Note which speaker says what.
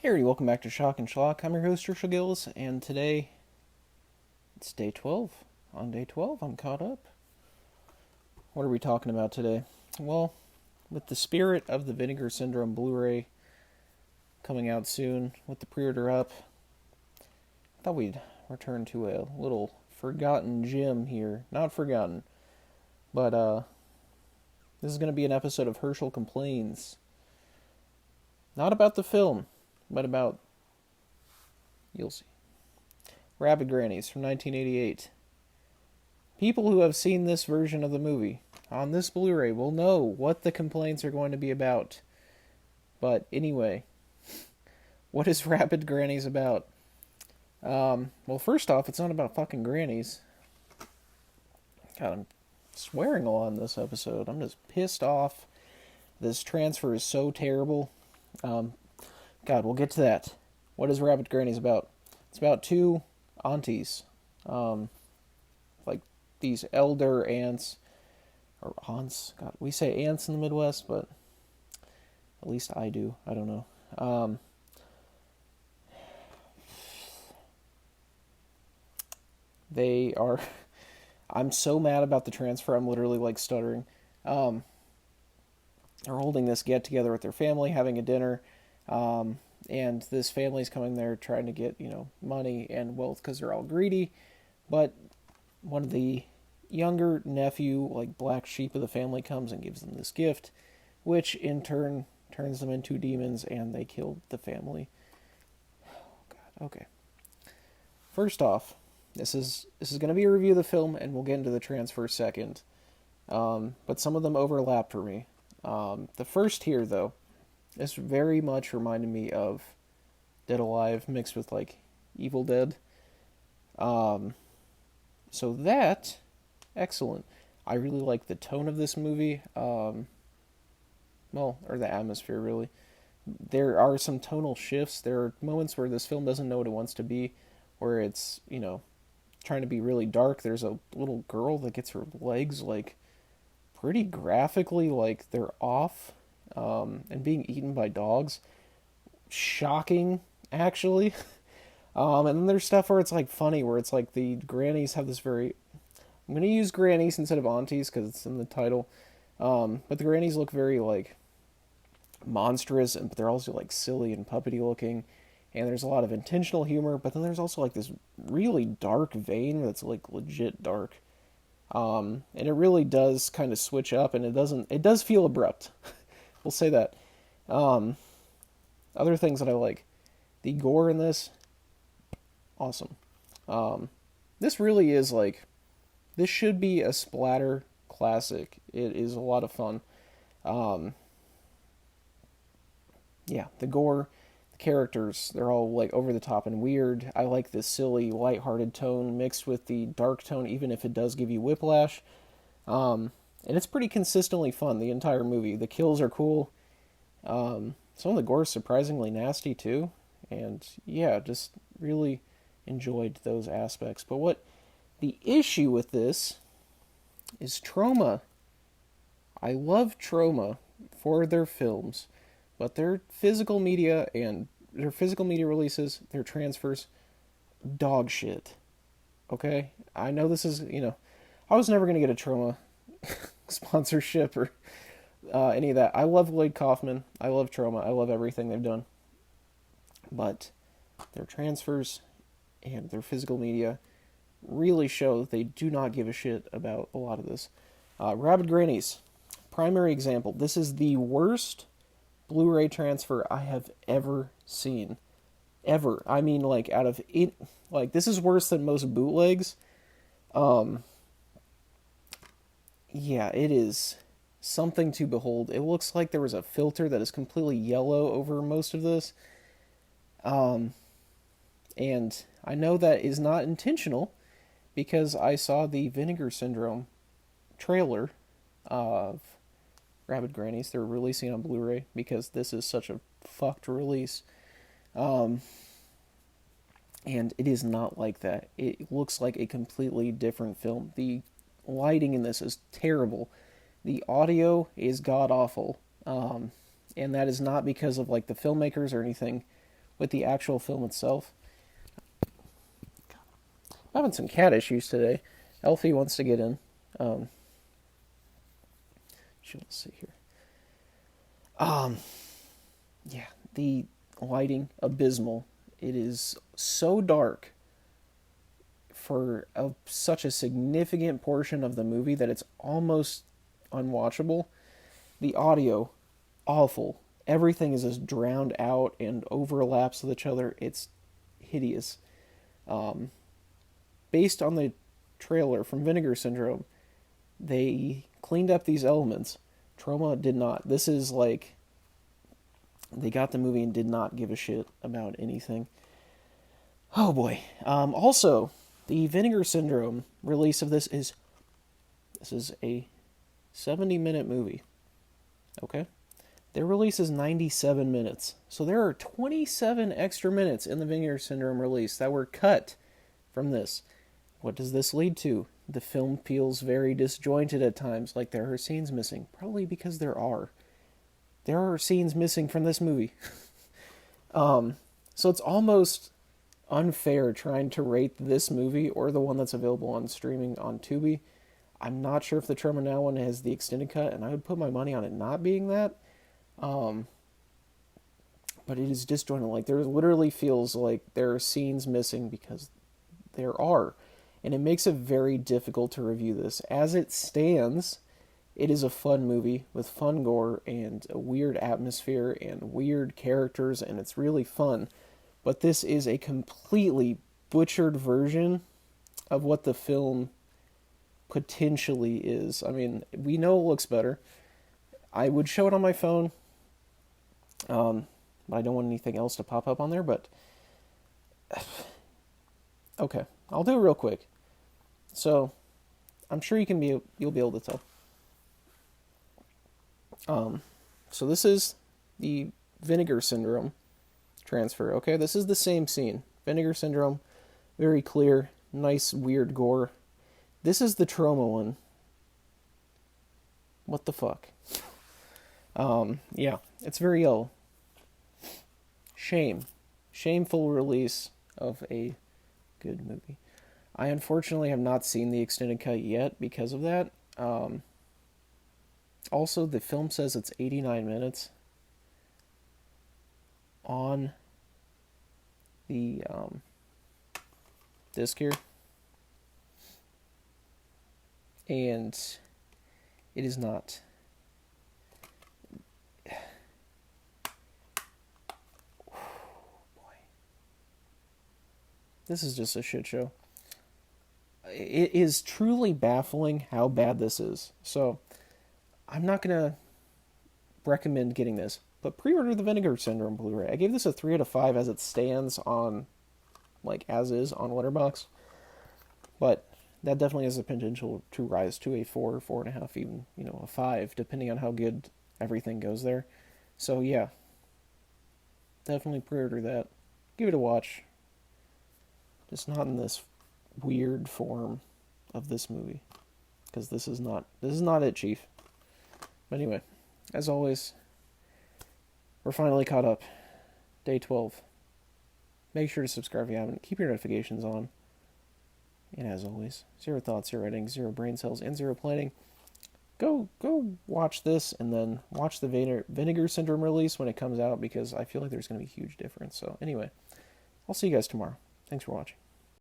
Speaker 1: Hey everybody, welcome back to Shock and Schlock. I'm your host, Herschel Gillis, and today it's day 12. On day 12, I'm caught up. What are we talking about today? Well, with the Spirit of the Vinegar Syndrome Blu-ray coming out soon, with the pre-order up, I thought we'd return to a little forgotten gem here. Not forgotten, but this is going to be an episode of Herschel Complains. Not about the film, but about, you'll see, Rabid Grannies from 1988. People who have seen this version of the movie on this Blu-ray will know what the complaints are going to be about. But anyway, what is Rabid Grannies about? Well, first off, it's not about fucking grannies. God, I'm swearing a lot in this episode. I'm just pissed off. This transfer is so terrible. God, we'll get to that. What is Rabid Grannies about? It's about two aunties. Like these elder aunts. Or aunts. God, we say aunts in the Midwest, but at least I do. I don't know. They are... I'm so mad about the transfer, I'm literally like stuttering. They're holding this get-together with their family, having a dinner. And this family's coming there trying to get, money and wealth because they're all greedy. But one of the younger nephew, like black sheep of the family, comes and gives them this gift, which in turn turns them into demons and they kill the family. Oh, God. Okay. First off, this is going to be a review of the film, and we'll get into the transfer second. But some of them overlap for me. The first here, though, this very much reminded me of Dead Alive mixed with, like, Evil Dead. So that, excellent. I really like the tone of this movie. Or the atmosphere, really. There are some tonal shifts. There are moments where this film doesn't know what it wants to be, where it's, trying to be really dark. There's a little girl that gets her legs, like, pretty graphically, like, they're off. And being eaten by dogs. Shocking, actually. And then there's stuff where it's like funny, where it's like the grannies have this very... I'm going to use grannies instead of aunties because it's in the title. But the grannies look very like monstrous, but they're also like silly and puppety looking. And there's a lot of intentional humor, but then there's also like this really dark vein that's like legit dark. And it really does kind of switch up, and it does feel abrupt. We'll say that. Other things that I like. The gore in this, awesome. This really is like, this should be a splatter classic. It is a lot of fun. Yeah, the gore, the characters, they're all like over the top and weird. I like this silly, lighthearted tone mixed with the dark tone, even if it does give you whiplash. And it's pretty consistently fun, the entire movie. The kills are cool. Some of the gore is surprisingly nasty, too. And, yeah, just really enjoyed those aspects. But what the issue with this is Troma. I love Troma for their films, but their physical media releases, their transfers, dog shit. Okay? I know this is, I was never going to get a Troma sponsorship or any of that. I love Lloyd Kaufman. I love Troma. I love everything they've done. But their transfers and their physical media really show that they do not give a shit about a lot of this. Rabid Grannies, primary example. This is the worst Blu-ray transfer I have ever seen. Ever. I mean, like, out of it, like, this is worse than most bootlegs. Yeah, it is something to behold. It looks like there was a filter that is completely yellow over most of this. And I know that is not intentional because I saw the Vinegar Syndrome trailer of Rabid Grannies. They're releasing on Blu-ray because this is such a fucked release. And it is not like that. It looks like a completely different film. The lighting in this is terrible. The audio is god awful. And that is not because of like the filmmakers or anything. with the actual film itself. I'm having some cat issues today. Elfie wants to get in. Um, let's see here. Um, yeah, the lighting abysmal. It is so dark for such a significant portion of the movie that it's almost unwatchable. The audio, awful. Everything is just drowned out and overlaps with each other. It's hideous. Um, Based on the trailer from Vinegar Syndrome, they cleaned up these elements. Troma did not. This is like they got the movie and did not give a shit about anything. Oh boy. Also, the Vinegar Syndrome release of this is a 70-minute movie. Okay? Their release is 97 minutes. So there are 27 extra minutes in the Vinegar Syndrome release that were cut from this. What does this lead to? The film feels very disjointed at times, like there are scenes missing. Probably because there are. There are scenes missing from this movie. So it's almost unfair trying to rate this movie or the one that's available on streaming on Tubi. I'm not sure if the Troma Now one has the extended cut, and I would put my money on it not being that. But it is disjointed. Like, there literally feels like there are scenes missing because there are. And it makes it very difficult to review this. As it stands, it is a fun movie with fun gore and a weird atmosphere and weird characters, and it's really fun. But this is a completely butchered version of what the film potentially is. I mean, we know it looks better. I would show it on my phone. I don't want anything else to pop up on there, but okay, I'll do it real quick. So, I'm sure you'll be able to tell. So this is the Vinegar Syndrome transfer. Okay, this is the same scene. Vinegar Syndrome, very clear, nice, weird gore. This is the Troma one. What the fuck? Yeah, it's very ill. Shameful release of a good movie. I unfortunately have not seen the extended cut yet because of that. Also, the film says it's 89 minutes on the disc here. And it is not. This is just a shit show. It is truly baffling how bad this is. So, I'm not going to recommend getting this, but pre-order the Vinegar Syndrome Blu-ray. I gave this a 3 out of 5 as it stands on, like, as is on Letterboxd. But that definitely has the potential to rise to a 4, 4.5, even, a 5, depending on how good everything goes there. So, yeah. Definitely pre-order that. Give it a watch. Just not in this weird form of this movie. Because this is not it, Chief. But anyway, as always, we're finally caught up. Day 12. Make sure to subscribe if you haven't. Keep your notifications on. And as always, 0 thoughts, 0 writing, 0 brain cells, and 0 planning. Go watch this and then watch the Vinegar Syndrome release when it comes out because I feel like there's going to be a huge difference. So anyway, I'll see you guys tomorrow. Thanks for watching.